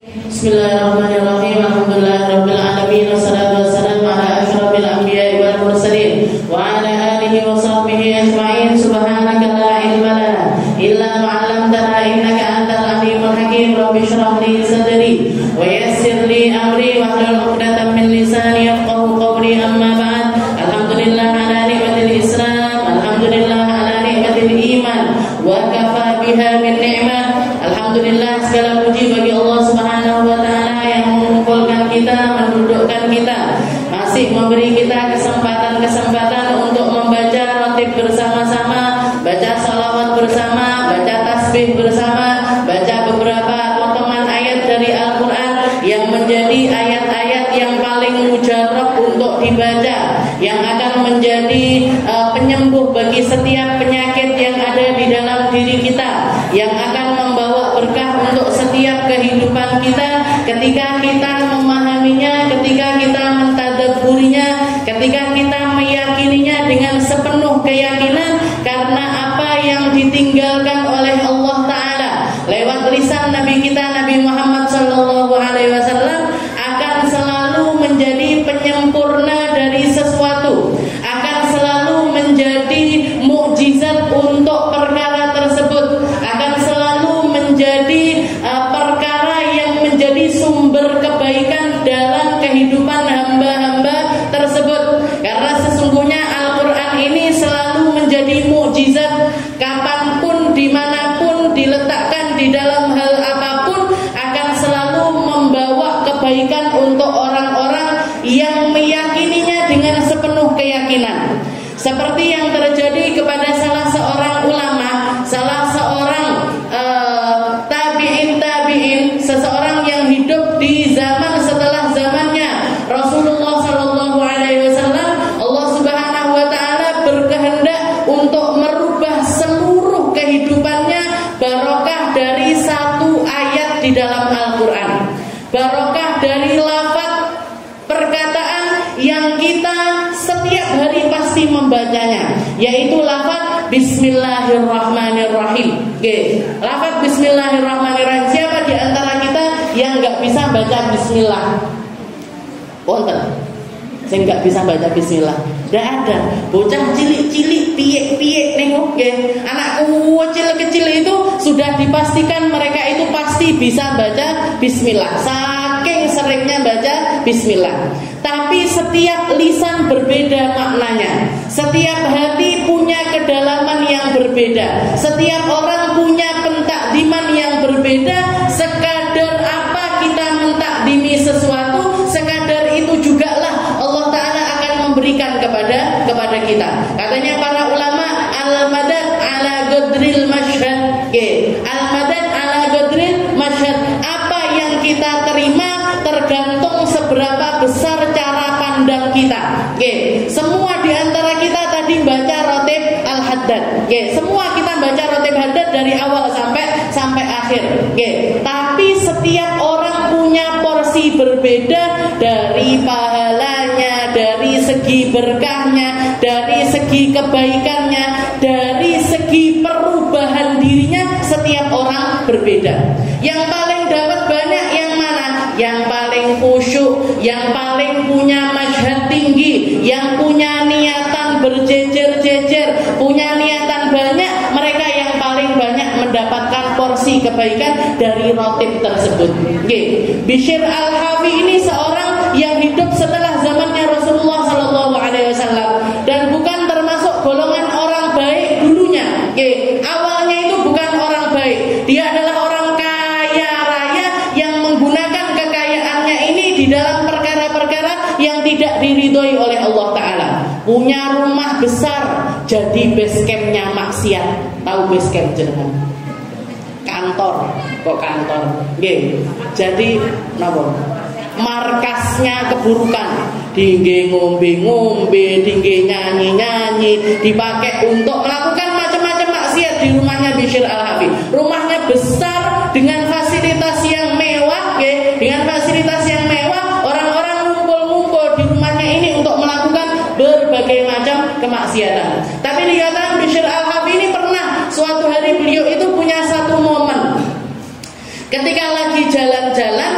Bismillahirrahmanirrahim. Alhamdulillahirabbil alamin wassalatu wassalamu ala asyrafil anbiya'i wal mursalin wa ala alihi wa sahbihi ajma'in. Subhanaka la ilma lana illa ma 'allamtana innaka antal alimul hakim. Rabbi shrah li sadri wa yassir li amri wahlul 'uqdatam min lisani yafqahu qawli. Amma ba'd. Alhamdulillah ala ni'matil Islam, alhamdulillah ala ni'matil iman wa kafa biha min ni'mah. Alhamdulillah, segala puji bagi Allah Subhanahu wa taala yang mengumpulkan kita, mendudukkan kita, masih memberi kita kesempatan-kesempatan untuk membaca rotib bersama-sama, baca salawat bersama, baca tasbih bersama, baca beberapa potongan ayat dari Al-Qur'an yang menjadi ayat-ayat yang paling mujarab untuk dibaca, yang akan menjadi penyembuh bagi setiap penyakit yang ada di dalam diri kita, yang akan membawa berkah untuk setiap kehidupan kita ketika kita memahaminya, ketika kita mentadabburinya, ketika kita meyakininya dengan sepenuh keyakinan, karena apa yang ditinggalkan oleh Allah Ta'ala lewat lisan Nabi kita Nabi Muhammad SAW akan selalu menjadi penyempurna dari sesuatu, akan selalu menjadi mukjizat untuk perkara tersebut, akan selalu menjadi perkara yang menjadi sumber kebaikan dalam kehidupan hamba-hamba tersebut. Karena sesungguhnya Al-Quran ini selalu menjadi mukjizat, kapanpun, dimanapun diletakkan di dalam hal apapun, akan selalu membawa kebaikan untuk orang-orang yang meyakininya dengan sepenuh keyakinan. Seperti yang terjadi kepada salah seorang ulama, salah seorang tabi'in, seseorang yang hidup di zaman setelah zamannya Rasulullah SAW. Allah Subhanahu wa taala berkehendak untuk merubah seluruh kehidupannya barokah dari satu ayat di dalam Al-Qur'an. Barokah dari lafaz perkataan yang kita setiap hari pasti membacanya, yaitu lafaz Bismillahirrahmanirrahim. Oke, lafaz Bismillahirrahmanirrahim. Siapa di antara kita yang nggak bisa baca Bismillah? Wonten, saya nggak bisa baca Bismillah. Nggak ada. Bocah cilik-cilik, piye-piye nengok, anak kecil itu sudah dipastikan mereka itu pasti bisa baca Bismillah. Saking seringnya baca Bismillah. Tapi setiap lisan berbeda maknanya. Setiap hati punya kedalaman yang berbeda. Setiap orang punya pentakdiman yang berbeda. Sekadar apa kita mentakdimi sesuatu, sekadar itu jugalah Allah Ta'ala akan memberikan kepada kita. Katanya para ulama, al-madad ala qadril masyhad. Al-madad ala qadril masyhad. Apa yang kita terima tergantung seberapa besar cara pandang kita. Semua di antara kita tadi baca rotib al-haddad. Semua kita baca rotib haddad dari awal sampai akhir. Tapi setiap orang punya porsi berbeda dari pahalanya, dari segi berkahnya, dari segi kebaikannya, dari segi perubahan dirinya. Setiap orang berbeda. Yang paling dapat banyak yang mana? Yang paling khusyuk, yang paling punya masyhad tinggi, yang punya niatan berjejer-jejer, punya niatan banyak, mereka yang paling banyak mendapatkan porsi kebaikan dari rotib tersebut. Bishr al-Hafi ini seorang yang hidup setelah zamannya Rasulullah SAW dan bukan termasuk golongan orang baik dulunya. Awalnya itu bukan orang baik, dia adalah orang kaya raya yang menggunakan kekayaannya ini di dalam perkara-perkara yang tidak diridhoi oleh Allah Ta'ala. Punya rumah besar, jadi base campnya maksiat. Tahu base camp jenengan? Kantor, kok kantor? Jadi napa? Markasnya keburukan. Dingge ngombe-ngombe, dingge nyanyi-nyanyi, dipakai untuk melakukan macam-macam maksiat di rumahnya Bishr al-Hafi. Rumahnya besar dengan fasilitas yang mewah, dengan fasilitas yang mewah. Orang-orang ngumpul-ngumpul di rumahnya ini untuk melakukan berbagai macam kemaksiatan. Tapi dikatakan Bishr al-Hafi ini pernah suatu hari beliau itu punya satu momen ketika lagi jalan-jalan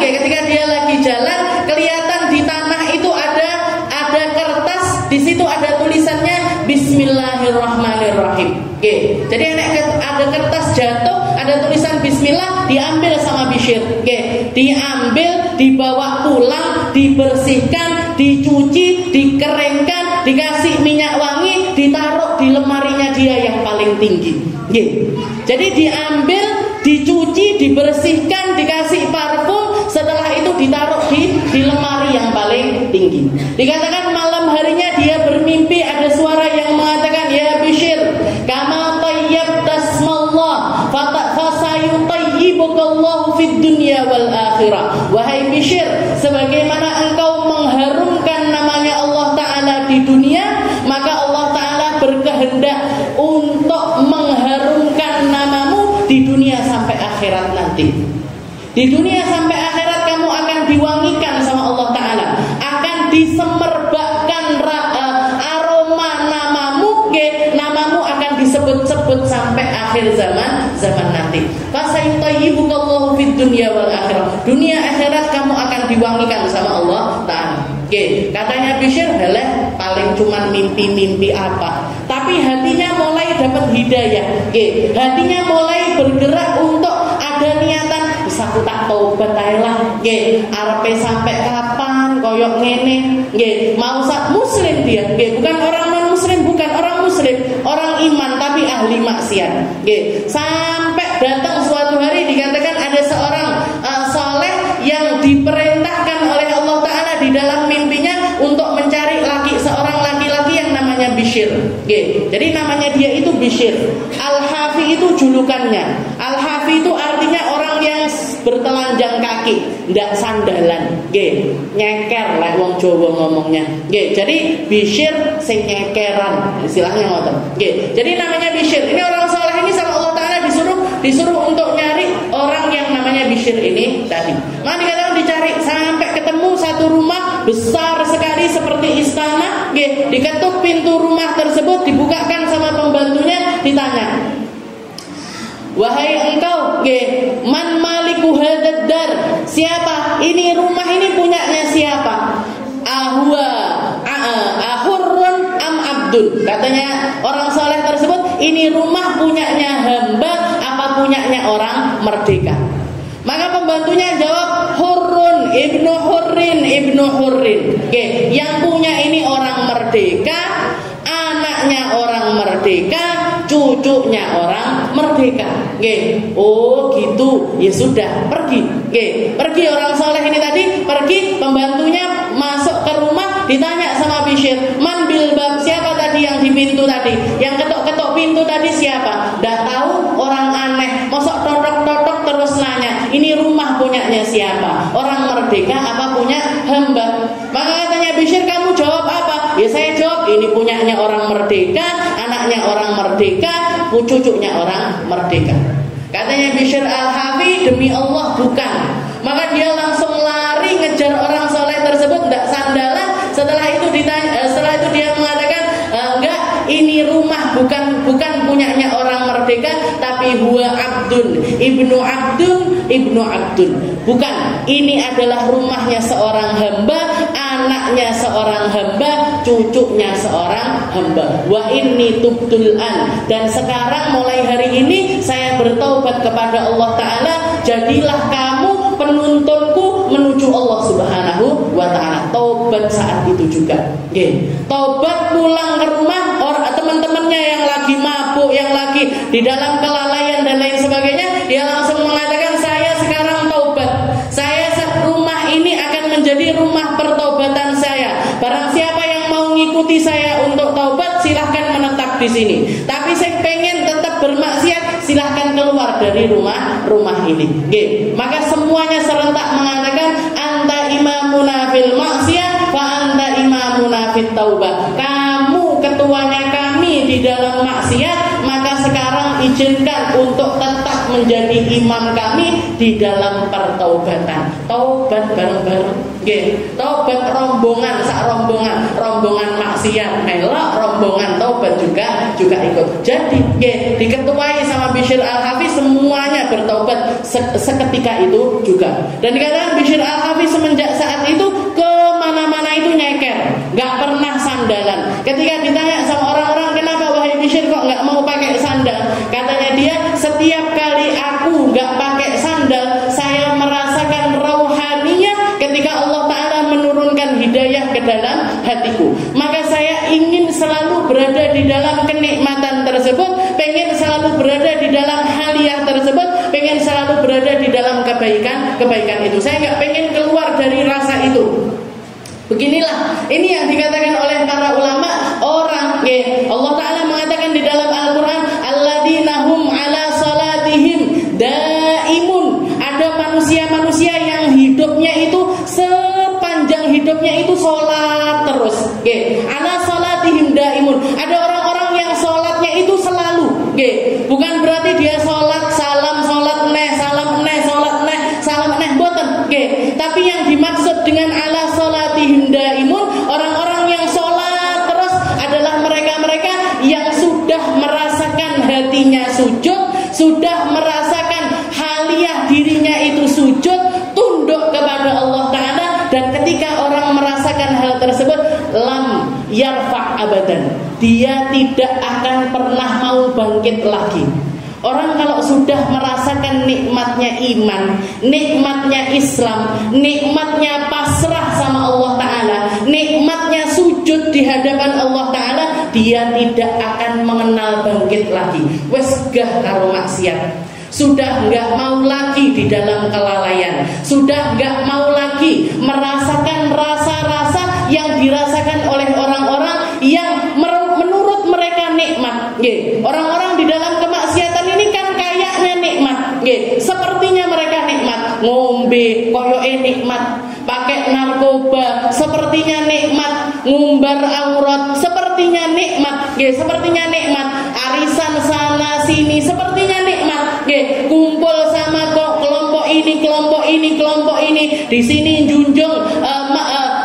Oke. Jadi ada kertas jatuh, ada tulisan bismillah, diambil sama Bishr. Oke. Diambil, dibawa pulang, dibersihkan, dicuci, dikeringkan, dikasih minyak wangi, ditaruh di lemarinya dia yang paling tinggi. Oke. Jadi diambil, dicuci, dibersihkan, dikasih parfum, setelah itu ditaruh di lemari yang paling tinggi. Dikatakan malam harinya dia bermimpi ada suara yang mengatakan, ya Bishr, kama tayyabta asmallah fasayutayyibukallahu fid dunya wal akhirah. Wahai Bishr, sebagaimana engkau mengharumkan namanya Allah Ta'ala di dunia, maka Allah Ta'ala berkehendak untuk mengharumkan namamu di dunia sampai akhirat nanti. Di dunia sampai akhirat kamu akan diwangikan sama Allah Ta'ala, akan disemerbakkan aroma namamu, namamu akan disebut-sebut sampai akhir zaman nanti. Fasayutayyibukallahu fid dunya wal akhirah. Dunia akhirat kamu akan diwangikan sama Allah Ta'ala. Katanya Bishr, halah paling cuman mimpi-mimpi apa, tapi hatinya mulai dapat hidayah. Hatinya mulai bergerak untuk ada niatan, bisa aku tak taubat ae lah. Arepe sampai kapan koyok ngene? Mau muslim dia, bukan orang non muslim, bukan orang muslim, orang iman tapi ahli maksiat. Sampai datang suatu hari dikatakan ada seorang soleh yang diperintahkan oleh Allah Ta'ala di dalam mimpinya untuk mencari seorang laki-laki yang namanya Bishr. Jadi namanya dia itu Bishr. Al-Hafi itu julukannya. Al-Hafi itu artinya orang yang bertelanjang kaki, ndak sandalan. Nyeker lah wong Jawa ngomongnya. Jadi Bishr sing nyekeran, istilahnya ngoten. Jadi namanya Bishr. Ini orang soleh ini sama Allah Ta'ala disuruh untuk nyari orang yang namanya Bishr ini tadi. Maka dikatakan dicari sampai ketemu satu rumah besar sekali seperti istana. Diketuk pintu rumah tersebut, dibukakan sama pembantunya, ditanya, wahai engkau, man maliku hadzal dar? Siapa? Ini rumah ini punyanya siapa? Ahurrun am abdun? Katanya orang soleh tersebut, ini rumah punyanya hamba apa punyanya orang merdeka? Maka pembantunya jawab, Hurrun ibnu Hurrin ibnu Hurrin. Yang punya ini orang merdeka, anaknya orang merdeka, cucunya orang merdeka. Oh gitu, ya sudah, pergi. Pergi orang soleh ini tadi, pergi. Pembantunya masuk ke rumah, ditanya sama Bishr, man bil bab? Siapa tadi yang di pintu tadi? Yang ketok-ketok pintu tadi siapa? Dah tahu, orang aneh. Mosok totok-totok terus nanya, ini rumah punyanya siapa? Orang merdeka apa punya hamba? Maka katanya Bishr, kamu jawab apa? Ya saya jawab, ini punyanya orang merdeka, anaknya orang merdeka, cucunya orang merdeka. Katanya Bishr Al-Hafi, demi Allah bukan. Maka dia langsung lari ngejar orang soleh tersebut, tidak sandalan. Setelah itu dia mengatakan, enggak, ini rumah bukan punyanya orang merdeka, tapi huwa abdun ibnu abdun. Bukan, ini adalah rumahnya seorang hamba, anaknya seorang hamba, cucunya seorang hamba. Wa inni tubtul an, dan sekarang mulai hari ini saya bertaubat kepada Allah Ta'ala. Jadilah kamu penuntunku menuju Allah Subhanahu wa Ta'ala. Taubat saat itu juga. Taubat pulang ke rumah teman-temannya yang lagi mabuk, yang lagi di dalam kelalaian dan lain sebagainya, dia langsung mengatakan, saya sekarang taubat. Rumah ini akan menjadi rumah pertaubatan saya. Barang siapa yang mau ngikuti saya untuk taubat, silahkan menetap di sini. Tapi saya pengen tetap bermaksiat, silahkan keluar dari rumah ini. Maka semuanya serentak mengatakan, anta imamuna fil maksiyah fa anta imamuna fit taubah. Kamu ketuanya kami di dalam maksiat, maka sekarang izinkan untuk tetap menjadi imam kami di dalam pertaubatan. Taubat bareng-bareng. Taubat rombongan, rombongan maksiat melok, rombongan taubat juga ikut. Jadi diketuai sama Bishr Al-Hafi, semuanya bertaubat seketika itu juga. Dan dikatakan Bishr Al-Hafi semenjak saat itu ke mana-mana itu nyeker, nggak pernah sandalan. Ketika ditanya sama orang-orang, kenapa wahai Bishr kok nggak mau pakai sandalan? kenikmatan tersebut, pengen selalu berada di dalam haliah tersebut, pengen selalu berada di dalam kebaikan itu. Saya nggak pengen keluar dari rasa itu. Beginilah, ini yang dikatakan oleh para ulama, orang Allah Ta'ala mengatakan di dalam Al-Quran, alladzina hum ala salatihim daimun. Ada manusia-manusia yang hidupnya itu sepanjang hidupnya itu sholat terus. Ala salatihim daimun. Ada orang-orang yang sholatnya itu selalu. Bukan berarti dia sholat salam, sholat neh, salam neh, sholat neh, salam neh, boten. Tapi yang dimaksud dengan ala salatihim daimun, orang-orang yang sholat terus adalah mereka-mereka yang sudah merasakan hatinya sujud, sudah merasakan haliah dirinya itu sujud, tunduk kepada Allah Ta'ala. Dan ketika orang merasakan hal tersebut, lam yarfa' abadan, dia tidak akan pernah mau bangkit lagi. Orang kalau sudah merasakan nikmatnya iman, nikmatnya Islam, nikmatnya pasrah sama Allah Ta'ala, nikmatnya sujud di hadapan Allah Ta'ala, dia tidak akan mengenal bangkit lagi. Wes gah karo maksiat, sudah enggak mau lagi di dalam kelalaian, sudah enggak mau lagi merasakan rasa-rasa yang dirasakan oleh orang-orang yang menurut mereka nikmat. Orang-orang di dalam kemaksiatan ini kan kayaknya nikmat, sepertinya mereka nikmat, ngombe koyoke nikmat, pakai narkoba sepertinya nikmat, ngumbar aurat sepertinya nikmat, sepertinya nikmat, arisan sana sini sepertinya nikmat, kumpul sama kelompok ini, kelompok ini, kelompok ini, di sini junjung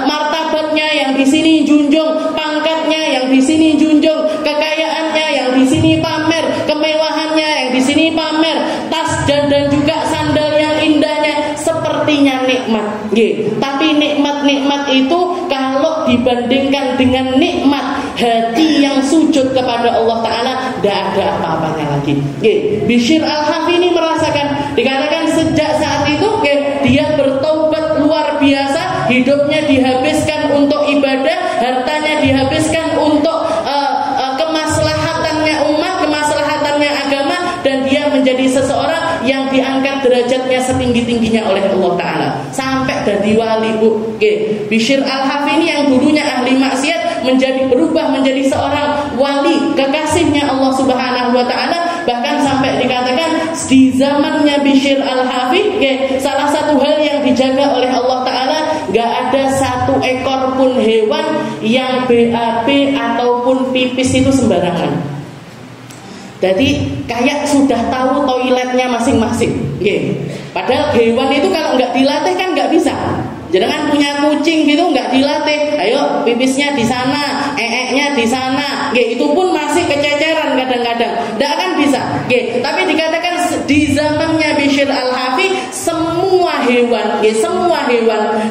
martabatnya, yang di sini junjung pangkatnya, yang di sini junjung kekayaannya, yang di sini pamer kemewahannya, yang di sini pamer tas dan juga sandal yang indahnya, sepertinya nikmat. Tapi nikmat-nikmat itu kalau dibandingkan dengan nikmat hati yang sujud kepada Allah Ta'ala, tidak ada apa-apanya lagi. Bishr al-Hafi ini merasakan, dikatakan sejak saat itu dia bertaubat luar biasa, hidupnya dihabiskan untuk ibadah, hartanya dihabiskan untuk kemaslahatannya umat, kemaslahatannya agama, dan dia menjadi seseorang yang diangkat derajatnya setinggi-tingginya oleh Allah Ta'ala sampai jadi wali. Bishr al-Hafi ini yang dulunya ahli maksiat berubah menjadi seorang wali, kekasihnya Allah Subhanahu wa Ta'ala. Bahkan sampai dikatakan di zamannya Bishr al-Hafi, salah satu hal yang dijaga oleh Allah Ta'ala, gak ada satu ekor pun hewan yang BAB ataupun pipis itu sembarangan. Jadi kayak sudah tahu toiletnya masing-masing. Padahal hewan itu kalau nggak dilatih kan nggak bisa. Jangan punya kucing gitu nggak dilatih, ayo pipisnya di sana, nya di sana, itu pun masih kececeran kadang-kadang, nggak akan bisa. Tapi dikatakan di zamannya Bishr al-Hafi semua hewan,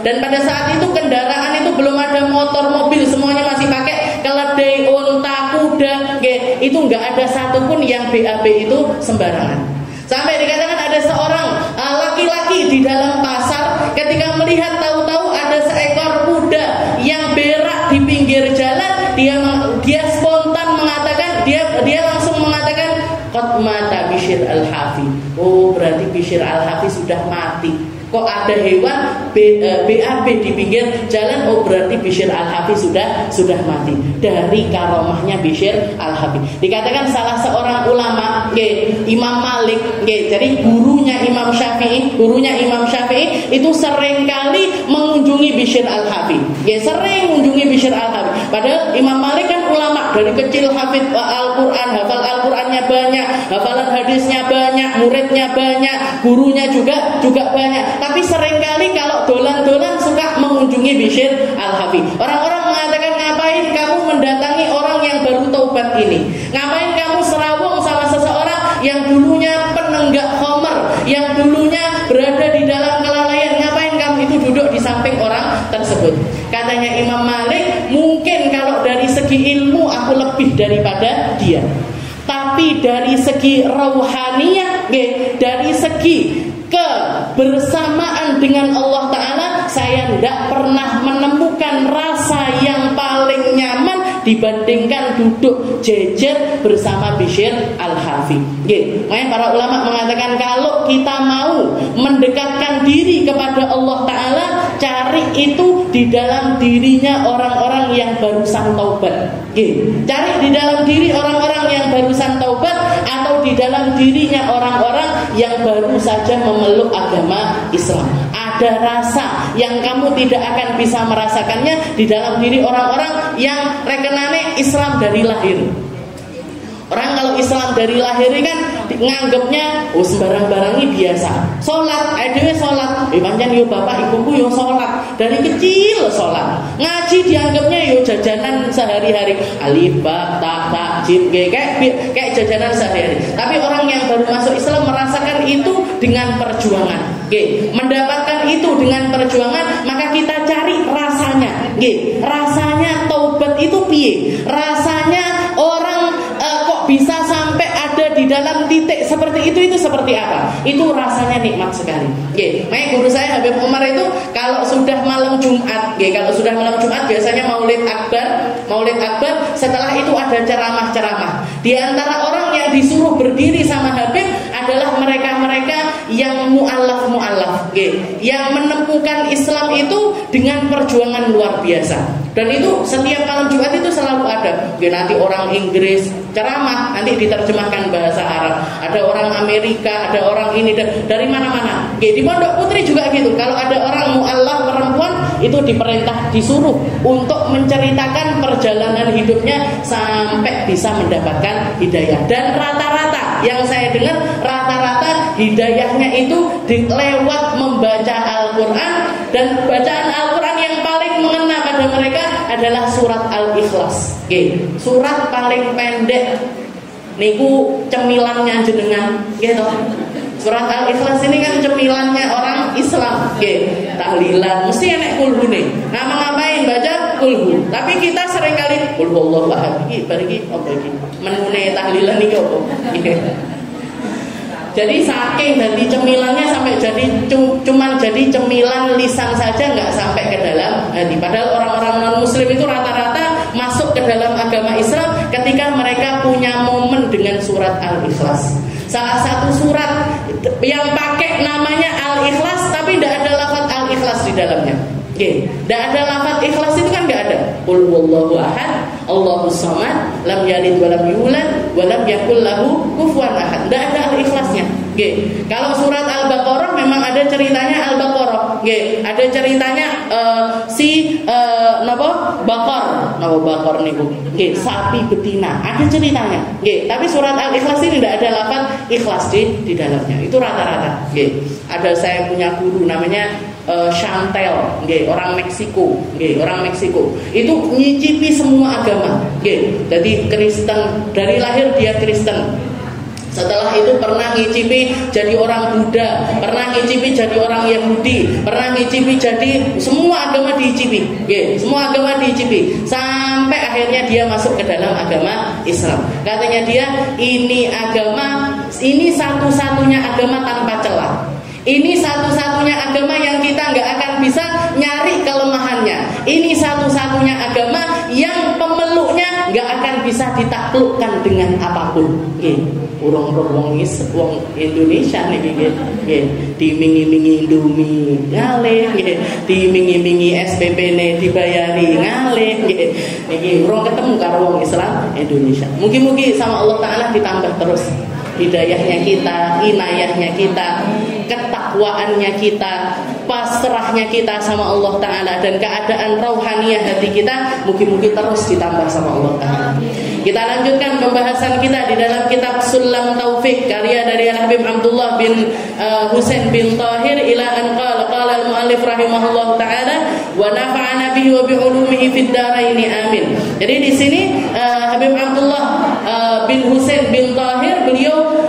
dan pada saat itu kendaraan itu belum ada motor, mobil, semuanya masih pakai keledai, unta, kuda, itu nggak ada satupun yang BAB itu sembarangan. Sampai dikatakan ada seorang laki-laki di dalam pasar, ketika melihat tahu-tahu ada seekor kuda yang berak di pinggir jalan, dia spontan mengatakan, dia langsung mengatakan, qad mata Bishr al-Hafi. Oh, berarti Bishr al-Hafi sudah mati. Kok ada hewan BAB di pinggir jalan? Oh, berarti Bishr al-Hafi sudah mati. Dari karomahnya Bishr al-Hafi. Dikatakan salah seorang ulama, Imam Malik, jadi gurunya Imam Syafi'i itu seringkali mengunjungi Bishr al-Hafi. Sering mengunjungi Bishr al-Hafi. Padahal Imam Malik kan ulama, dari kecil hafid Al-Quran, hafal Al-Qurannya banyak, hafalan hadisnya banyak, muridnya banyak, gurunya juga banyak. Tapi seringkali kalau dolan-dolan suka mengunjungi Bishr al-Hafi. Orang-orang mengatakan, ngapain kamu mendatangi orang yang baru taubat ini? Ngapain kamu serawung sama seseorang yang dulunya penenggak khamr, yang dulunya berada di dalam kelalaian? Ngapain kamu itu duduk di samping orang tersebut? Katanya Imam Malik, mungkin kalau dari segi ilmu aku lebih daripada dia, tapi dari segi rauhaniyah, dari segi kebersamaan dengan Allah Ta'ala, saya tidak pernah menemukan rasa yang paling nyaman dibandingkan duduk jejer bersama Bishr Al-Harfi. Makanya para ulama mengatakan kalau kita mau mendekatkan diri kepada Allah Ta'ala, cari itu di dalam dirinya orang-orang yang barusan taubat. Cari di dalam diri orang-orang yang barusan taubat, atau di dalam dirinya orang-orang yang baru saja memeluk agama Islam. Ada rasa yang kamu tidak akan bisa merasakannya di dalam diri orang-orang yang rekenane Islam dari lahir. Orang kalau Islam dari lahir kan nganggepnya sembarang-barang ini biasa. Sholat, adewe sholat. Pancen yo bapak ibuku yo sholat. Dari kecil sholat. Ngaji dianggapnya yo jajanan sehari-hari. Alif, ba, ta, jim, kayak jajanan sehari-hari. Tapi orang yang baru masuk Islam merasakan itu dengan perjuangan. Mendapatkan itu dengan perjuangan, maka kita cari rasanya. Rasanya taubat itu piye? Rasanya orang kok bisa sampai ada di dalam titik seperti itu seperti apa? Itu rasanya nikmat sekali. Makanya guru saya Habib Umar itu kalau sudah malam Jumat, kalau sudah malam Jumat biasanya Maulid Akbar, setelah itu ada ceramah-ceramah. Di antara orang yang disuruh berdiri sama Habib adalah mereka-mereka yang mu'allaf, yang menemukan Islam itu dengan perjuangan luar biasa. Dan itu setiap malam Jumat itu selalu ada. Nanti orang Inggris ceramah, nanti diterjemahkan bahasa Arab. Ada orang Amerika, ada orang ini dari mana-mana. Di Pondok Putri juga gitu. Kalau ada orang mu'allaf perempuan, itu diperintah, disuruh untuk menceritakan perjalanan hidupnya sampai bisa mendapatkan hidayah. Dan rata-rata yang saya dengar, rata-rata hidayahnya itu lewat membaca Al-Quran. Dan bacaan Al-Quran yang paling mengena pada mereka adalah surat Al-Ikhlas. Surat paling pendek niku cemilannya jenengan gitu. Surat Al-Ikhlas ini kan cemilannya orang Islam. Tahlilan mesti enek kulhune. Ngapain baca kulhu. Tapi kita seringkali kulhu Allahu ahad. Iki apa iki? Menune tahlilan iki apa? Jadi saking dari cemilannya sampai jadi cuman jadi cemilan lisan saja, nggak sampai ke dalam hati. Padahal orang-orang non muslim itu rata-rata masuk ke dalam agama Islam ketika mereka punya momen dengan surat Al-Ikhlas. Salah satu surat yang pakai namanya Al-Ikhlas tapi tidak ada lafaz Al-Ikhlas di dalamnya. Tidak ada lafaz ikhlas itu kan nggak ada. Qul huwallahu ahad, Allahus samad, lam yalid wa lam yulad wa lam yakul lahu kufuwan ahad. Tidak ada al-ikhlasnya. Kalau surat Al-Baqarah memang ada ceritanya Al-Baqarah. Ada ceritanya Bakar niku. Sapi betina. Ada ceritanya. Tapi surat Al-Ikhlas ini tidak ada lafaz ikhlas di dalamnya. Itu rata-rata. Ada saya punya guru namanya Chantel, orang Meksiko, itu nyicipi semua agama, jadi Kristen dari lahir dia Kristen. Setelah itu pernah ngicipi jadi orang Buddha, pernah ngicipi jadi orang Yahudi, pernah ngicipi jadi semua agama diicipi, semua agama diicipi, sampai akhirnya dia masuk ke dalam agama Islam. Katanya dia, ini agama, ini satu-satunya agama tanpa celah. Ini satu-satunya agama yang kita nggak akan bisa nyari kelemahannya. Ini satu-satunya agama yang pemeluknya nggak akan bisa ditaklukkan dengan apapun. Wong Indonesia nih, dimingi-mingi Indomie ngalih, dimingi-mingi SPP nih dibayari ngalih. Urung ketemu karo wong Islam Indonesia. Mungkin-mungkin sama Allah Ta'ala ditambah terus hidayahnya kita, inayahnya kita, ketakwaannya kita, pasrahnya kita sama Allah Ta'ala, dan keadaan rauhaniyah hati kita mungkin-mungkin terus ditambah sama Allah Ta'ala. Kita lanjutkan pembahasan kita di dalam kitab Sulam Taufik, karya dari Habib Abdullah bin Husain bin Tahir, ila an qala al-muallif rahimahullah ta'ala wa nafa'ana bihi wa bi ulumihi fid dharain amin. Jadi di sini Habib Abdullah bin Husain bin Tahir, beliau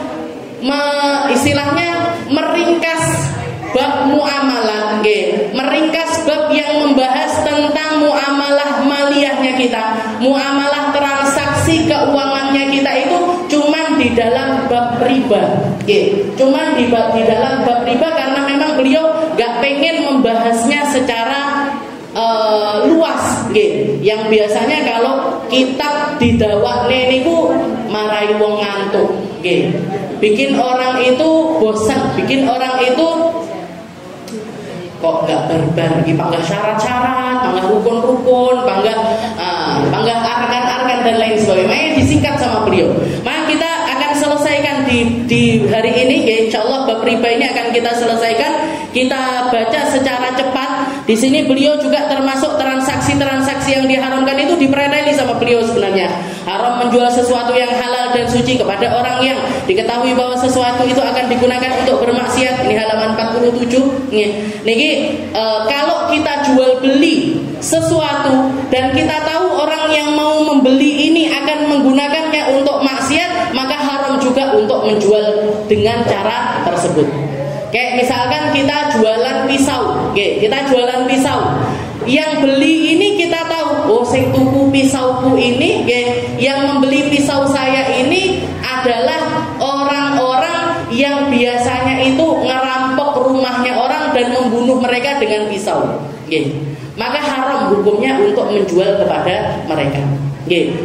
istilahnya meringkas bab muamalah, meringkas bab yang membahas tentang muamalah maliyahnya kita, muamalah transaksi keuangannya kita itu cuman di dalam bab riba, cuman di dalam bab riba, karena memang beliau gak pengen membahasnya secara luas nggih. Yang biasanya kalau kitab didawakne niku marai wong ngantuk nggih. Bikin orang itu bosan, bikin orang itu kok gak barbar iki, panggah syarat-syarat, panggah rukun-rukun, panggah arkan-arkan dan lain sebagainya. Makanya disingkat sama beliau. Maka kita akan selesaikan di hari ini ya, insyaallah bab riba ini akan kita selesaikan. Kita baca secara cepat. Di sini beliau juga termasuk transaksi-transaksi yang diharamkan itu dipreteli sama beliau sebenarnya. Haram menjual sesuatu yang halal dan suci kepada orang yang diketahui bahwa sesuatu itu akan digunakan untuk bermaksiat. Ini halaman 47. Niki kalau kita jual beli sesuatu dan kita tahu orang yang mau membeli ini akan menggunakannya untuk maksiat, maka haram juga untuk menjual dengan cara tersebut. Kayak misalkan kita jualan pisau, kita jualan pisau. Yang beli ini kita tahu, oh sing tuku pisauku ini, yang membeli pisau saya ini adalah orang-orang yang biasanya itu ngerampok rumahnya orang dan membunuh mereka dengan pisau. Maka haram hukumnya untuk menjual kepada mereka.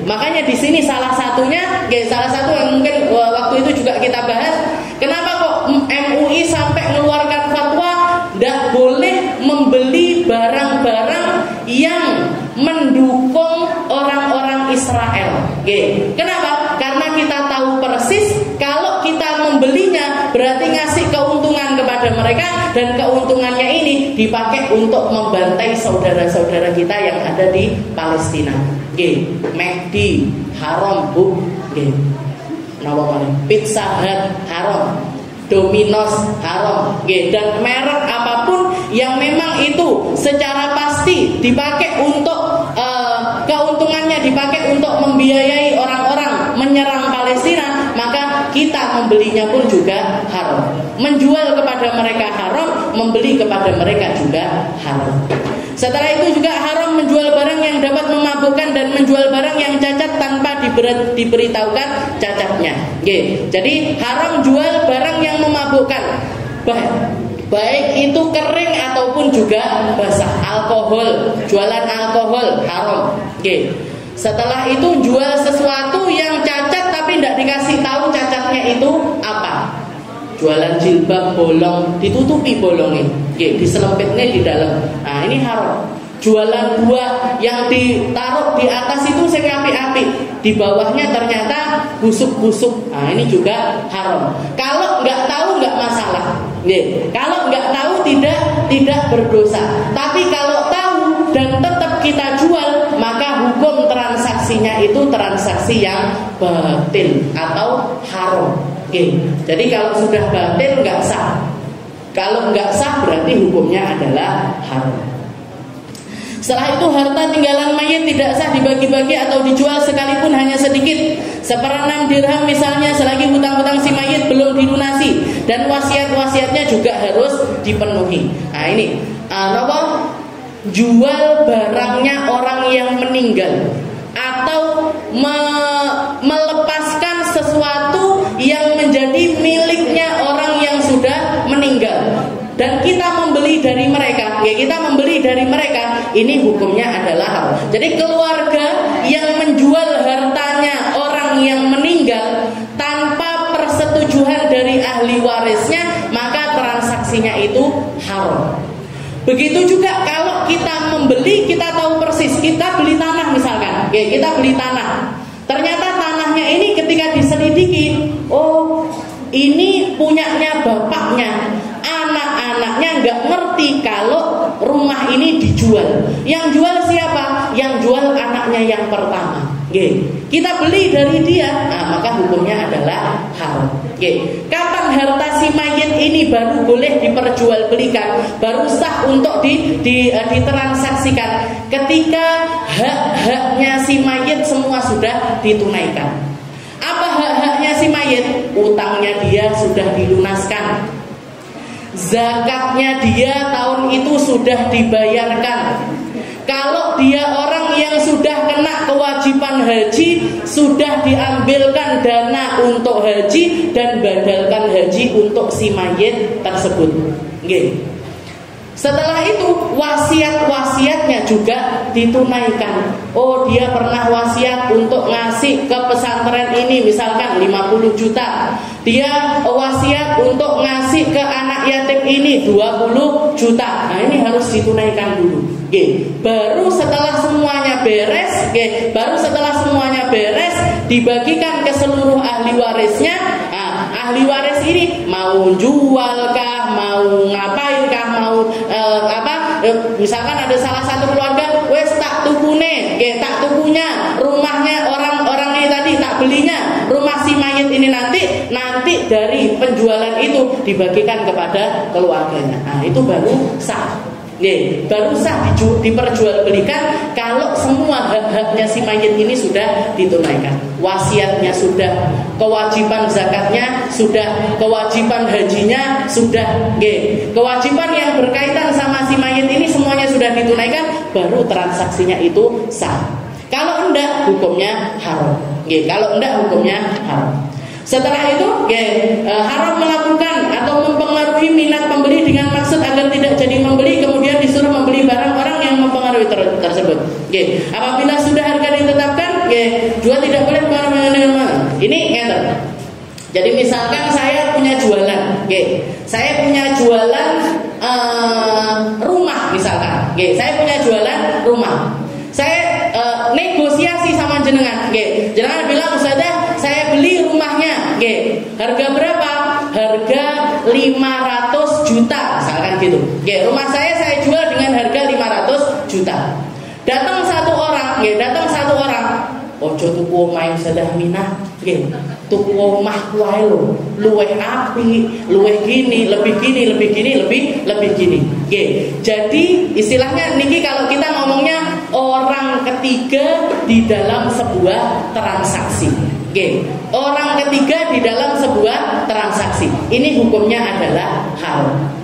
Makanya di sini salah satunya, salah satu yang mungkin waktu itu juga kita bahas, kenapa kok MUI sampai mengeluarkan fatwa tidak boleh membeli barang-barang yang mendukung orang-orang Israel. Kenapa? Karena kita tahu persis kalau kita membelinya berarti ngasih keuntungan kepada mereka, dan keuntungannya ini dipakai untuk membantai saudara-saudara kita yang ada di Palestina. McD haram bu, Pizza Hut haram, Domino's haram, dan merek apapun yang memang itu secara pasti dipakai untuk keuntungannya dipakai untuk membiayai orang-orang menyerang Palestina, maka kita membelinya pun juga haram. Menjual kepada mereka haram, membeli kepada mereka juga haram. Setelah itu juga haram menjual barang yang dapat memabukkan dan menjual barang yang cacat tanpa diberitahukan cacatnya. Jadi haram jual barang yang memabukkan, baik itu kering ataupun juga basah. Alkohol, jualan alkohol haram. Setelah itu jual sesuatu yang cacat tapi tidak dikasih tahu cacatnya itu apa. Jualan jilbab bolong, ditutupi bolongnya, diselempitnya di dalam. Nah ini haram. Jualan buah yang ditaruh di atas itu sing api-api, di bawahnya ternyata busuk-busuk. Nah ini juga haram. Kalau nggak tahu nggak masalah. Kalau nggak tahu tidak berdosa. Tapi kalau tahu dan tetap kita jual, maka hukum transaksinya itu transaksi yang batil atau haram. Jadi kalau sudah batil nggak sah. Kalau nggak sah berarti hukumnya adalah haram. Setelah itu harta tinggalan mayit tidak sah dibagi-bagi atau dijual sekalipun hanya sedikit. 1/6 dirham misalnya, selagi hutang-hutang si mayit belum dilunasi, dan wasiat-wasiatnya juga harus dipenuhi. Nah ini jual barangnya orang yang meninggal atau melepaskan sesuatu yang menjadi miliknya orang yang sudah meninggal dan kita membeli dari mereka, ini hukumnya adalah haram. Jadi keluarga yang menjual hartanya orang yang meninggal tanpa persetujuan dari ahli warisnya, maka transaksinya itu haram. Begitu juga kalau kita membeli, kita tahu persis, kita beli tanah misalkan, kita beli tanah. Ternyata tanahnya ini ketika diselidiki, oh ini punyanya bapaknya, anak-anaknya nggak ngerti kalau rumah ini dijual. Yang jual siapa? Yang jual anaknya yang pertama. Kita beli dari dia, nah maka hukumnya adalah haram. Kapan harta si mayit ini baru boleh diperjualbelikan, baru sah untuk ditransaksikan? Ketika hak-haknya si mayit semua sudah ditunaikan. Apa hak-haknya si mayit? Utangnya dia sudah dilunaskan, zakatnya dia tahun itu sudah dibayarkan. Kalau dia orang yang sudah kena kewajiban haji, sudah diambilkan dana untuk haji dan badalkan haji untuk si mayit tersebut. Setelah itu wasiat-wasiatnya juga ditunaikan. Oh, dia pernah wasiat untuk ngasih ke pesantren ini misalkan 50 juta. Dia wasiat untuk ngasih ke anak yatim ini 20 juta. Nah, ini harus ditunaikan dulu. Baru setelah semuanya beres, baru setelah semuanya beres dibagikan ke seluruh ahli warisnya. Nah, ahli waris ini mau jual kah, mau ngapain kah, mau misalkan ada salah satu keluarga, wes tak tukune, tak tukunya rumahnya orang ini tadi, tak belinya rumah si mayit ini nanti dari penjualan itu dibagikan kepada keluarganya. Nah, itu baru sah. Baru sah diperjualbelikan kalau semua hak-haknya si mayit ini sudah ditunaikan. Wasiatnya sudah, kewajiban zakatnya sudah, kewajiban hajinya sudah, kewajiban yang berkaitan sama si mayit ini semuanya sudah ditunaikan, baru transaksinya itu sah. Kalau enggak, hukumnya haram. Kalau enggak, hukumnya haram. Setelah itu, haram melakukan atau mempengaruhi minat pembeli dengan maksud agar tidak jadi membeli, kemudian disuruh membeli barang orang yang mempengaruhi tersebut. Apabila sudah harga ditetapkan, jual tidak boleh ini enter. Jadi misalkan saya punya jualan, saya punya jualan rumah misalkan, saya punya jualan rumah. Saya negosiasi sama jenengan, jenengan bilang, Ustazah, saya beli rumahnya, harga berapa? Harga 500 juta, misalkan gitu. Rumah saya jual dengan harga 500 juta. Datang satu orang, ojo tuku omah Ustazah Minah, tuku omah wae lho, luweh api, luweh gini, lebih gini. Jadi istilahnya niki kalau kita ngomongnya orang ketiga di dalam sebuah transaksi. Orang ketiga di dalam sebuah transaksi. Ini hukumnya adalah haram.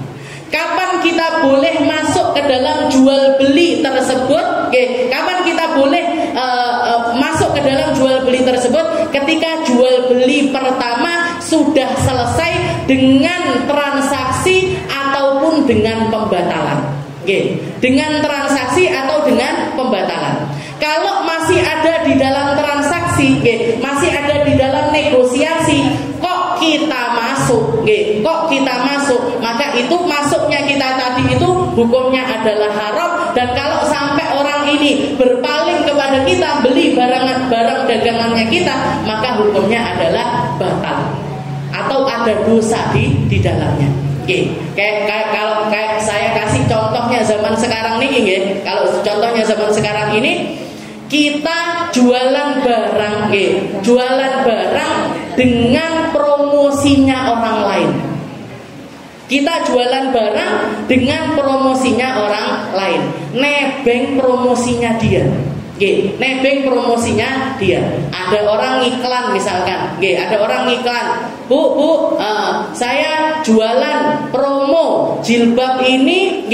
Kapan kita boleh masuk ke dalam jual beli tersebut? Kapan kita boleh masuk ke dalam jual beli tersebut? Ketika jual beli pertama sudah selesai dengan transaksi ataupun dengan pembatalan. Dengan transaksi atau dengan pembatalan. Kalau masih ada di dalam transaksi, masih ada di dalam negosiasi, kok kita masuk, maka itu masuknya kita tadi itu hukumnya adalah haram. Dan kalau sampai orang ini berpaling kepada kita, beli barang dagangannya kita, maka hukumnya adalah batal atau ada dosa di dalamnya. Kalau saya kasih contohnya zaman sekarang ini, kalau contohnya zaman sekarang ini, kita jualan barang dengan promosinya orang lain. Kita jualan barang dengan promosinya orang lain, nebeng promosinya dia. Nebeng promosinya dia. Ada orang iklan misalkan, ada orang iklan, Bu, saya jualan promo jilbab ini,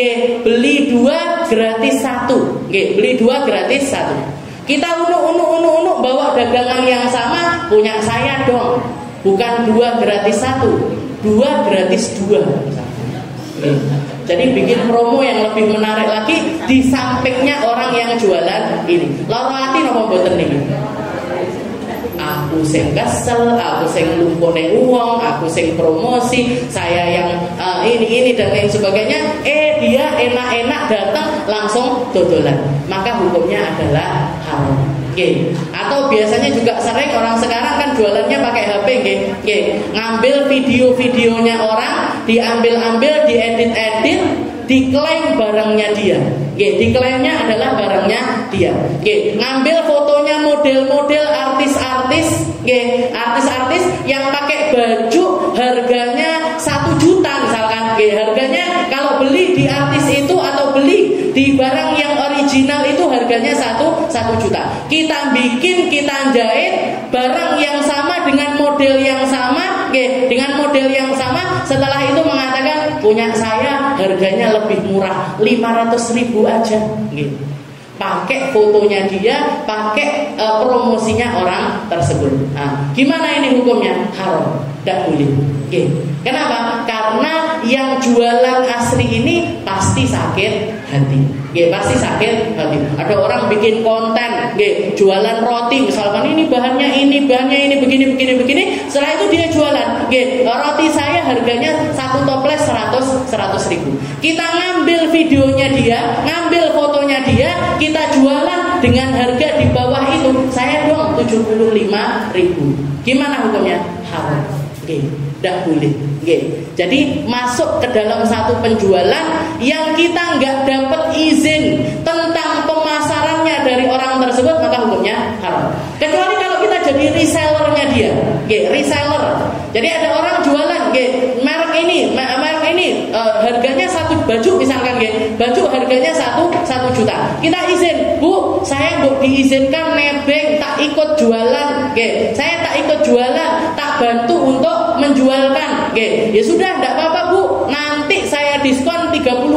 beli 2 gratis 1. Beli 2 gratis 1. Kita unu bawa dagangan yang sama, punya saya dong. Bukan 2 gratis 1, 2 gratis 2. Jadi bikin promo yang lebih menarik lagi di sampingnya orang yang jualan ini. Lara ati napa mboten niki? Aku sing kesel, aku sing lumpone uang, aku sing promosi, saya yang ini dan lain sebagainya. Dia enak-enak datang langsung dodolan. Maka hukumnya adalah haram. Atau biasanya juga sering orang sekarang kan jualannya pakai HP, ngambil video-videonya orang, diambil-ambil, diedit-edit, diklaim barangnya dia. Diklaimnya adalah barangnya dia. Ngambil fotonya model-model artis-artis, artis-artis yang pakai baju harganya 1 juta misalkan. Harganya kalau beli di artis itu atau beli di barang yang original itu harganya 1 juta. Kita bikin, kita jahit barang yang sama dengan model yang sama, dengan model yang sama. Setelah itu mengatakan punya saya harganya lebih murah, 500.000 aja. Pakai fotonya dia, pakai promosinya orang tersebut. Nah, gimana ini hukumnya? Haram, tidak boleh. Kenapa? Karena yang jualan asli ini pasti sakit hati. Pasti sakit hati. Ada orang bikin konten, jualan roti, misalkan ini bahannya ini begini. Setelah itu dia jualan, roti saya harganya satu toples 100 ribu. Kita ngambil videonya dia, ngambil fotonya dia, kita jualan dengan harga di bawah itu. Saya dong 75 ribu. Gimana hukumnya? Haram. Tidak boleh. Jadi masuk ke dalam satu penjualan yang kita nggak dapat izin tentang pemasarannya dari orang tersebut, maka hukumnya haram. Kecuali kalau kita jadi resellernya dia, reseller. Jadi ada orang jualan, merek ini, harganya satu baju misalkan, baju harganya 1 juta. Kita izin, Bu, saya diizinkan nebeng, tak ikut jualan, saya tak ikut jualan, tak bantu untuk menjualkan, ya sudah, tidak apa-apa Bu, nanti saya diskon 30%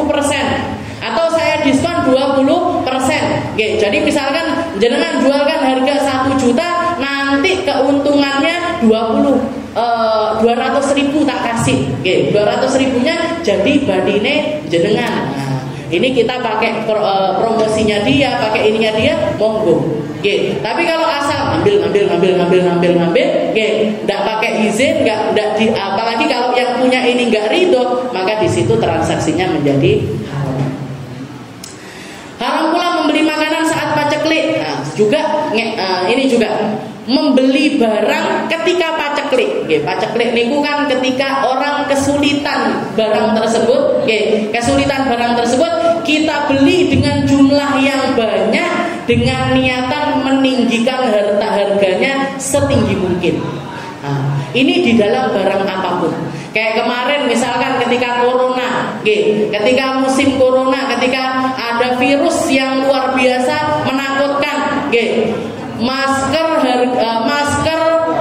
atau saya diskon 20%. Jadi misalkan jenengan jualkan harga 1 juta, nanti keuntungannya 200 ribu tak kasih. 200 ribunya jadi badine jenengan. Nah, ini kita pakai promosinya dia, pakai ininya dia, monggo. Tapi kalau asal ambil, nggak pakai izin, apalagi kalau yang punya ini nggak ridho, maka di situ transaksinya menjadi haram. Haram pula membeli makanan saat paceklik. Ini juga membeli barang ketika paceklik. Paceklik niku kan ketika orang kesulitan barang tersebut, kita beli dengan jumlah yang banyak dengan niatan meninggikan harganya setinggi mungkin. Ini di dalam barang apapun. Kayak kemarin misalkan ketika corona, ketika musim corona, ketika ada virus yang luar biasa menakutkan, masker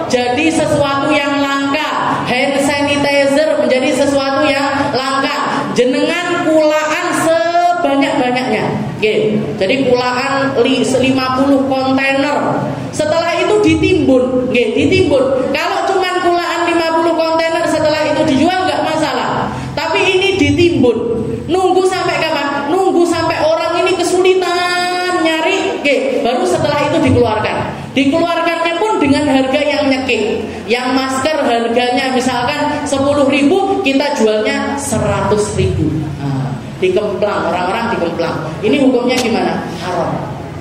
jadi sesuatu yang langka, hand sanitizer menjadi sesuatu yang langka. Jenengan kulaan sebanyak-banyaknya, jadi kulaan 50 kontainer. Setelah itu ditimbun. Kalau cuman kulaan 50 kontainer setelah itu dijual nggak masalah. Tapi ini ditimbun. Nunggu sampai kapan? Nunggu sampai orang ini kesulitan nyari, baru setelah itu dikeluarkan. Dikeluarkannya pun dengan harga yang nyekik. Yang masker harganya misalkan 10 ribu, kita jualnya 100 ribu. Dikemplang, orang-orang dikemplang. Ini hukumnya gimana? Haram.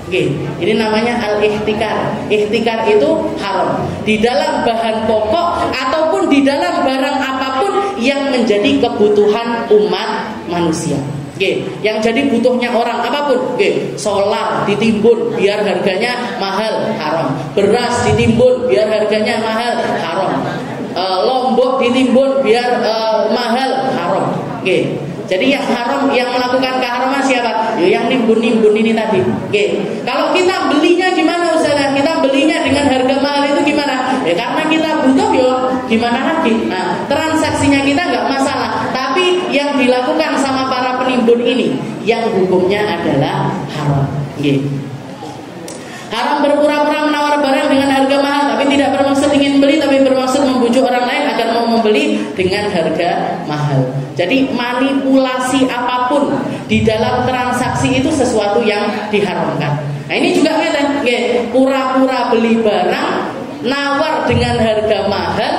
Ini namanya al-ihtikar. Ihtikar itu haram di dalam bahan pokok ataupun di dalam barang apapun yang menjadi kebutuhan umat manusia. Yang jadi butuhnya orang apapun, solar ditimbun biar harganya mahal, haram. Beras ditimbun biar harganya mahal, haram. Lombok ditimbun biar mahal, haram. Jadi yang haram, yang melakukan keharaman siapa? Yang nimbun-nimbun ini tadi. Kalau kita belinya gimana Ustaz? Kita belinya dengan harga mahal itu gimana? Karena kita butuh, gimana lagi? Nah, transaksinya kita nggak masalah. Tapi yang dilakukan sama para penimbun ini, yang hukumnya adalah haram. Haram berpura-pura menawar barang dengan harga mahal, tapi tidak bermaksud ingin beli, tapi bermaksud membujuk orang lain agar mau membeli dengan harga mahal. Jadi manipulasi apapun di dalam transaksi itu sesuatu yang diharamkan. Nah ini juga ngeten, pura-pura beli barang, nawar dengan harga mahal,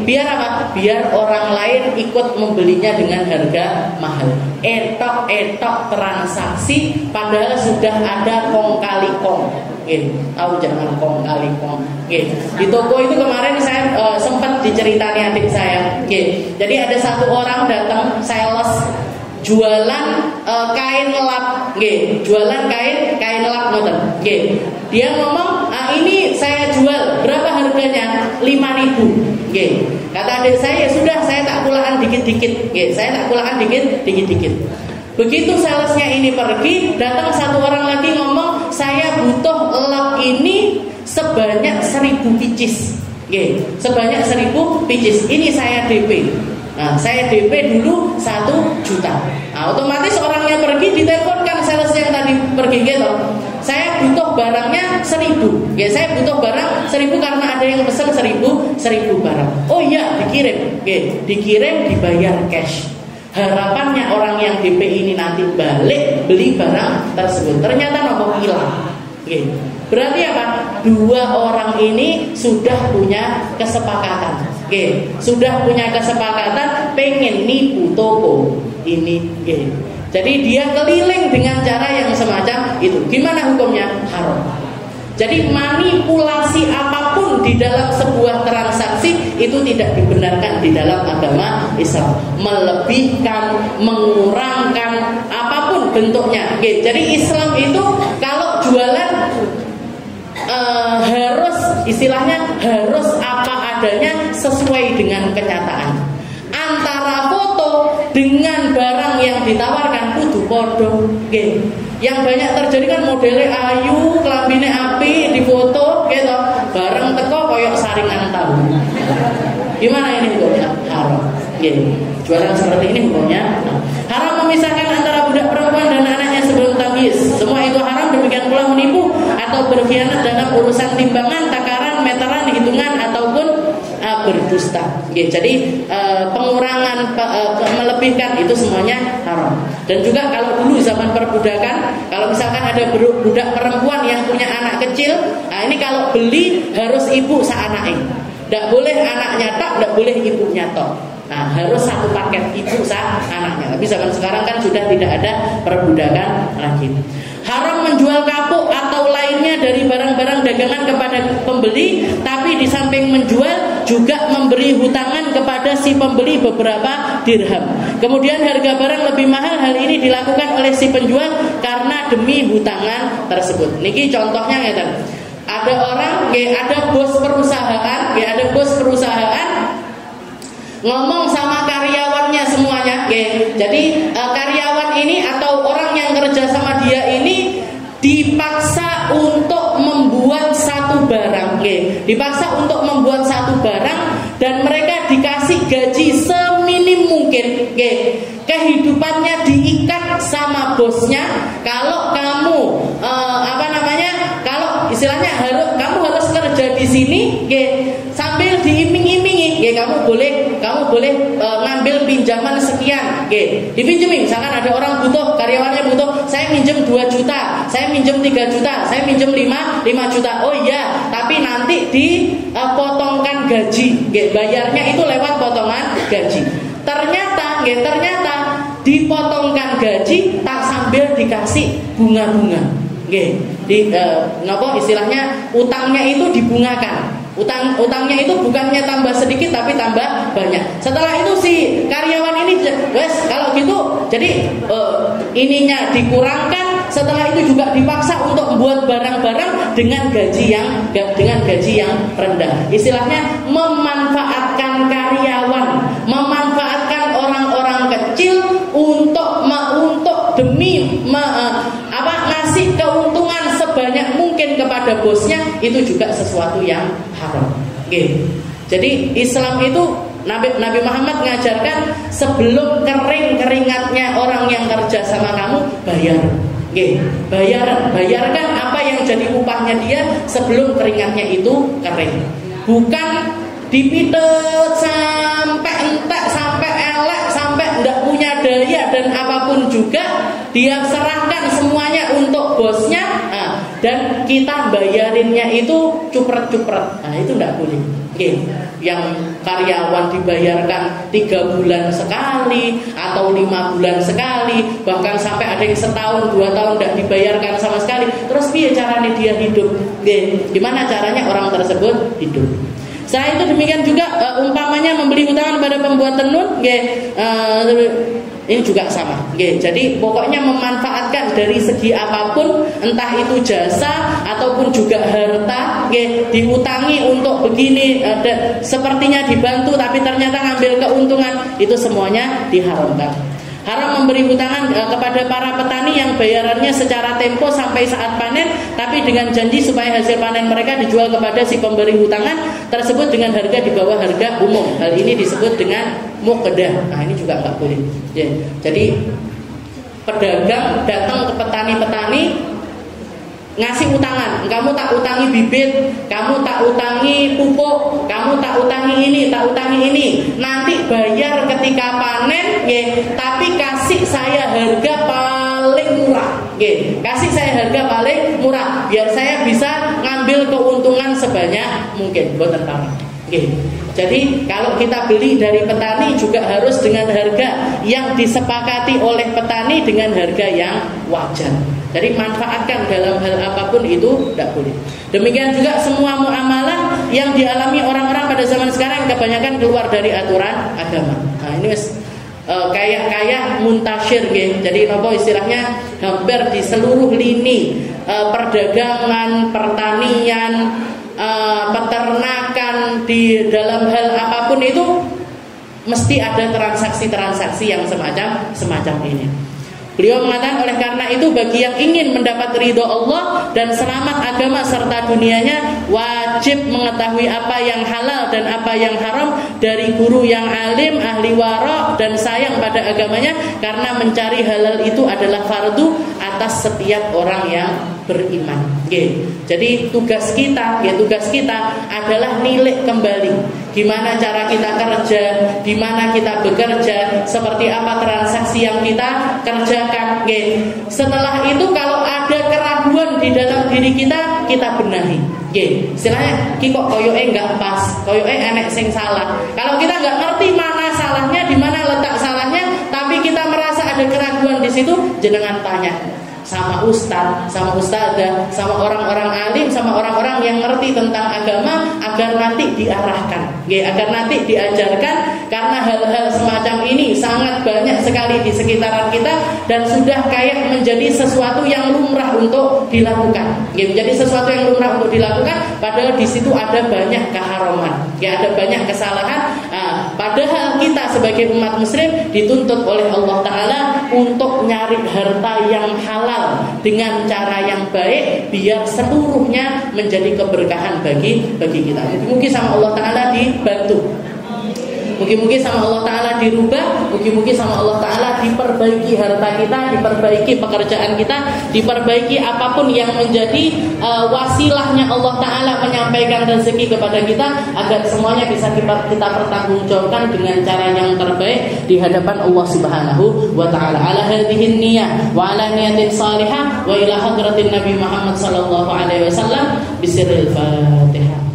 biar apa? Biar orang lain ikut membelinya dengan harga mahal. Etok transaksi, padahal sudah ada kong kali kong. Tahu jangan kong kali kong. Di toko itu kemarin saya sempat diceritani adik saya. Jadi ada satu orang datang sales jualan kain lap, jualan kain lap ngoten. Dia ngomong, ini saya jual, berapa harganya? 5.000. Kata adik saya, sudah saya tak kulaan dikit-dikit. Saya tak kulaan dikit-dikit. Begitu salesnya ini pergi, datang satu orang lagi ngomong, saya butuh lap ini sebanyak 1.000 pieces. Sebanyak 1.000 pieces. Ini saya DP. Nah, saya DP dulu 1 juta. Nah, otomatis orangnya pergi, diteleponkan sales yang tadi pergi gitu. Saya butuh barangnya 1.000. Saya butuh barang 1.000 karena ada yang pesan 1.000 barang. Oh iya, dikirim. Dikirim, dibayar cash. harapannya orang yang DP ini nanti balik beli barang tersebut, ternyata nopo hilang. Oke. Berarti apa? Dua orang ini sudah punya kesepakatan. Oke. Sudah punya kesepakatan pengen nipu toko ini. Oke. Jadi dia keliling dengan cara yang semacam itu. Gimana hukumnya? Haram. Jadi manipulasi apapun di dalam sebuah transaksi itu tidak dibenarkan di dalam agama Islam. Melebihkan, mengurangkan apapun bentuknya. Oke, jadi Islam itu kalau jualan harus istilahnya harus apa adanya sesuai dengan kenyataan. Antara foto dengan barang yang ditawarkan kudu podo. Oke. Yang banyak terjadi kan modelnya ayu, kelambine api, di foto gitu. Bareng teko koyok saringan tahu. Gimana ini hukumnya? Haram. Gini. Jualan seperti ini hukumnya haram. Memisahkan antara budak perempuan dan anaknya sebelum tamyiz. Semua itu haram. Demikian pula menipu atau berkhianat dalam urusan timbangan, takaran, meteran, hitungan ataupun berdusta. Oke, jadi pengurangan, melebihkan itu semuanya haram. Dan juga kalau dulu zaman perbudakan, kalau misalkan ada budak perempuan yang punya anak kecil, nah ini kalau beli harus ibu seanaknya. Tidak boleh anaknya tak, tidak boleh ibunya tok. Nah, harus satu paket ibu anaknya. Tapi zaman sekarang kan sudah tidak ada perbudakan lagi. Haram menjual kapuk atau lainnya dari barang-barang dagangan kepada pembeli, tapi di samping menjual juga memberi hutangan kepada si pembeli beberapa dirham. Kemudian harga barang lebih mahal, hal ini dilakukan oleh si penjual karena demi hutangan tersebut. Niki contohnya ngeten. Ada orang, ada bos perusahaan ngomong sama karyawannya semuanya, jadi karyawan ini atau orang yang kerja sama dia ini dipaksa untuk membuat satu barang, dipaksa untuk membuat satu barang dan mereka dikasih gaji seminim mungkin, kehidupannya diikat sama bosnya. Kalau kamu kalau istilahnya kamu harus kerja di sini, sambil diiming-imingi, kamu boleh ngambil pinjaman sekian, dipinjemi. Misalkan ada orang butuh, karyawannya butuh, saya minjem 2 juta, saya minjem 3 juta, saya minjem 5 juta. Oh iya, tapi nanti dipotongkan gaji, bayarnya itu lewat potongan gaji. Ternyata dipotongkan gaji tak sambil dikasih bunga-bunga. Istilahnya utangnya itu dibungakan. Utangnya itu bukannya tambah sedikit tapi tambah banyak. Setelah itu si karyawan ini, kalau gitu, jadi ininya dikurangkan. Setelah itu juga dipaksa untuk membuat barang-barang dengan gaji yang rendah. Istilahnya memanfaatkan karyawan, memanfaatkan orang-orang kecil untuk demi ngasih keuntungan sebanyak mungkin kepada bosnya, itu juga sesuatu yang haram. Jadi Islam itu Nabi Muhammad mengajarkan sebelum keringatnya orang yang kerja sama kamu, bayarkan apa yang jadi upahnya dia sebelum keringatnya itu kering. Bukan dipitet sampai entek, sampai elek, sampai tidak punya daya dan apapun juga dia serahkan semuanya untuk bosnya, dan kita bayarinnya itu cupret-cupret. Nah, itu tidak boleh. Yang karyawan dibayarkan 3 bulan sekali atau 5 bulan sekali, bahkan sampai ada yang setahun 2 tahun tidak dibayarkan sama sekali. Terus piye caranya dia hidup? Gimana caranya orang tersebut hidup? Selain itu demikian juga umpamanya membeli hutangan pada pembuat tenun, ini juga sama. Jadi pokoknya memanfaatkan dari segi apapun, entah itu jasa ataupun juga harta, diutangi untuk begini, sepertinya dibantu tapi ternyata ngambil keuntungan, itu semuanya diharamkan. Haram memberi hutangan kepada para petani yang bayarannya secara tempo sampai saat panen, tapi dengan janji supaya hasil panen mereka dijual kepada si pemberi hutangan tersebut dengan harga di bawah harga umum. Hal ini disebut dengan muqdah. Nah, ini juga nggak boleh. Jadi pedagang datang ke petani-petani ngasih utangan, kamu tak utangi bibit, kamu tak utangi pupuk, kamu tak utangi ini, tak utangi ini. Nanti bayar ketika panen, tapi kasih saya harga paling murah, kasih saya harga paling murah, biar saya bisa ngambil keuntungan sebanyak mungkin. Boten pamit. Jadi kalau kita beli dari petani juga harus dengan harga yang disepakati oleh petani dengan harga yang wajar. Jadi manfaatkan dalam hal apapun itu tidak boleh. Demikian juga semua muamalah yang dialami orang-orang pada zaman sekarang kebanyakan keluar dari aturan agama. Nah ini kayak muntasyir gitu. Jadi nopo istilahnya hampir di seluruh lini perdagangan, pertanian, peternakan, di dalam hal apapun itu mesti ada transaksi-transaksi yang semacam ini. Beliau mengatakan oleh karena itu bagi yang ingin mendapat ridho Allah dan selamat agama serta dunianya, wajib mengetahui apa yang halal dan apa yang haram dari guru yang alim, ahli wara dan sayang pada agamanya, karena mencari halal itu adalah fardu atas setiap orang yang beriman. Jadi tugas kita adalah nilai kembali gimana cara kita kerja, di mana kita bekerja, seperti apa transaksi yang kita kerjakan. Setelah itu kalau ada keraguan di dalam diri kita benahi. Istilahnya kok koyoke enggak pas, koyoke enek sing salah. Kalau kita enggak ngerti mana salahnya, di mana letak salahnya, tapi kita merasa ada keraguan di situ, jenengan tanya sama ustaz, sama ustazah, sama orang-orang alim, sama orang-orang yang ngerti tentang agama, agar nanti diarahkan, agar nanti diajarkan, karena hal-hal semacam ini sangat banyak sekali di sekitaran kita dan sudah kayak menjadi sesuatu yang lumrah untuk dilakukan. Menjadi sesuatu yang lumrah untuk dilakukan, padahal di situ ada banyak keharaman, ada banyak kesalahan. Padahal kita sebagai umat muslim dituntut oleh Allah Ta'ala untuk nyari harta yang halal dengan cara yang baik, biar seluruhnya menjadi keberkahan bagi kita. Mungkin sama Allah Ta'ala dibantu, mungkin sama Allah Ta'ala dirubah, mungkin sama Allah Ta'ala diperbaiki harta kita, diperbaiki pekerjaan kita, diperbaiki apapun yang menjadi wasilahnya Allah Ta'ala menyampaikan rezeki kepada kita, agar semuanya bisa kita pertanggungjawabkan dengan cara yang terbaik di hadapan Allah Subhanahu wa Ta'ala. Ala hadhihi niyyah wa ala niyatin salihah wa ila hadratin Nabi Muhammad sallallahu alaihi wasallam bisirril Fatihah.